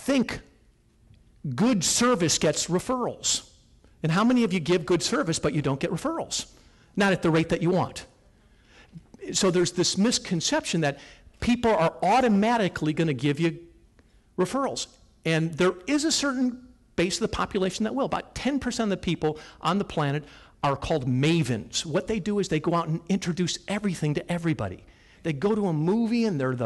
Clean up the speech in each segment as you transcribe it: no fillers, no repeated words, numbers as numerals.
think good service gets referrals. And how many of you give good service but you don't get referrals? Not at the rate that you want. So there's this misconception that people are automatically going to give you referrals. And there is a certain base of the population that will. About 10% of the people on the planet are called mavens. What they do is they go out and introduce everything to everybody. They go to a movie and they're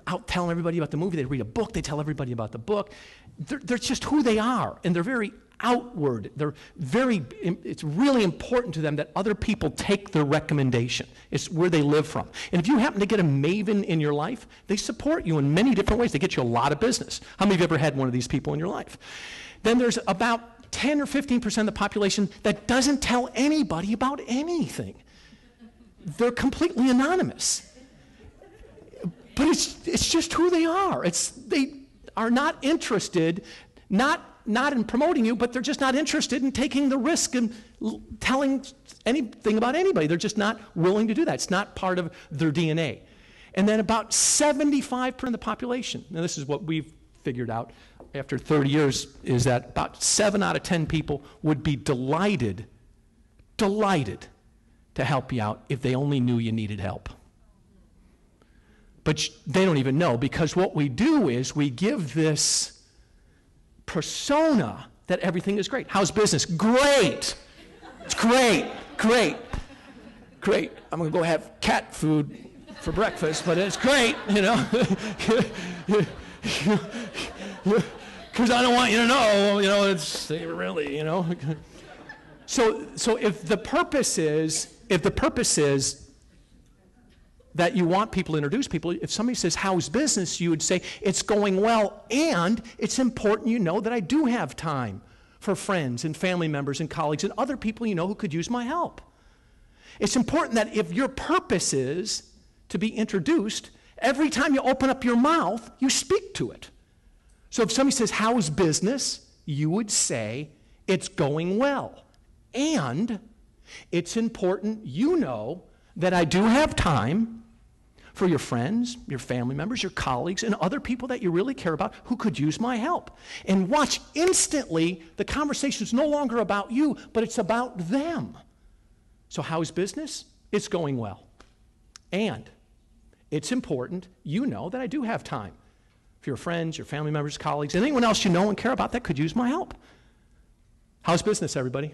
out telling everybody about the movie. They read a book, they tell everybody about the book. They're just who they are, and they're very outward. It's really important to them that other people take their recommendation. It's where they live from. And if you happen to get a maven in your life, they support you in many different ways. They get you a lot of business. How many of you have ever had one of these people in your life? Then there's about 10 or 15% of the population that doesn't tell anybody about anything. They're completely anonymous. But it's just who they are. They are not interested, not in promoting you, but they're just not interested in taking the risk and telling anything about anybody. They're just not willing to do that. It's not part of their DNA. And then about 75% of the population, now this is what we've figured out after 30 years, is that about 7 out of 10 people would be delighted to help you out if they only knew you needed help. But they don't even know, because what we do is we give this persona that everything is great. How's business? Great. It's great. I'm going to go have cat food for breakfast, but it's great, you know. Because I don't want you to know, it's really, So if the purpose is that you want people to introduce people, if somebody says, how's business, you would say, it's going well, and it's important you know that I do have time for friends and family members and colleagues and other people who could use my help. It's important that if your purpose is to be introduced, every time you open up your mouth, you speak to it. So if somebody says, how's business, you would say, it's going well. And it's important you know that I do have time for your friends, your family members, your colleagues, and other people that you really care about who could use my help. And watch, instantly, the conversation is no longer about you, but it's about them. So how's business? It's going well. And it's important you know that I do have time for your friends, your family members, colleagues, and anyone else you know and care about that could use my help. How's business, everybody?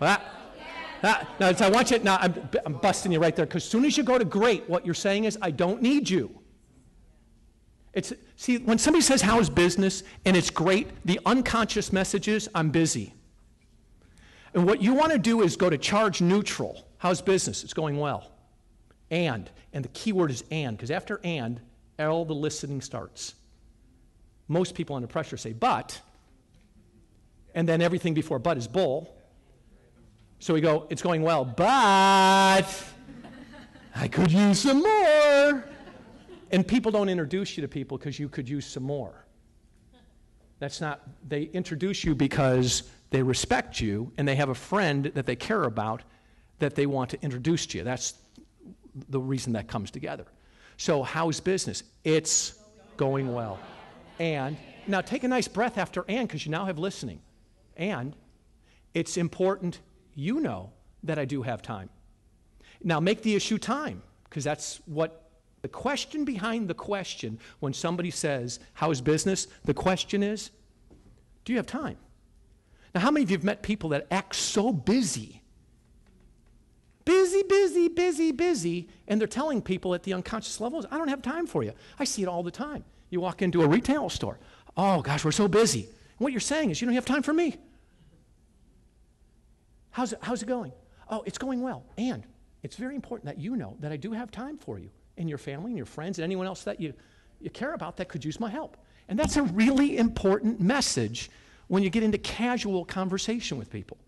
Now, I want you, now I'm busting you right there, because as soon as you go to great, what you're saying is, I don't need you. See, when somebody says, how's business, and it's great, the unconscious message is, I'm busy. And what you want to do is go to charge neutral. How's business? It's going well. And the key word is and, because after and, all the listening starts. Most people under pressure say, but, and then everything before but is bull. So we go, it's going well, but I could use some more. And people don't introduce you to people because you could use some more. They introduce you because they respect you and they have a friend that they care about that they want to introduce to you. That's the reason that comes together. So how's business? It's going well. And, now take a nice breath after and, because you now have listening. And it's important you know that I do have time. Now make the issue time, because that's what the question behind the question when somebody says, how's business? The question is, do you have time? Now how many of you have met people that act so busy? Busy, and they're telling people at the unconscious level, I don't have time for you. I see it all the time. You walk into a retail store, oh gosh, we're so busy. And what you're saying is, you don't have time for me. How's it going? Oh, it's going well. And it's very important that you know that I do have time for you and your family and your friends and anyone else that you care about that could use my help. And that's a really important message when you get into casual conversation with people.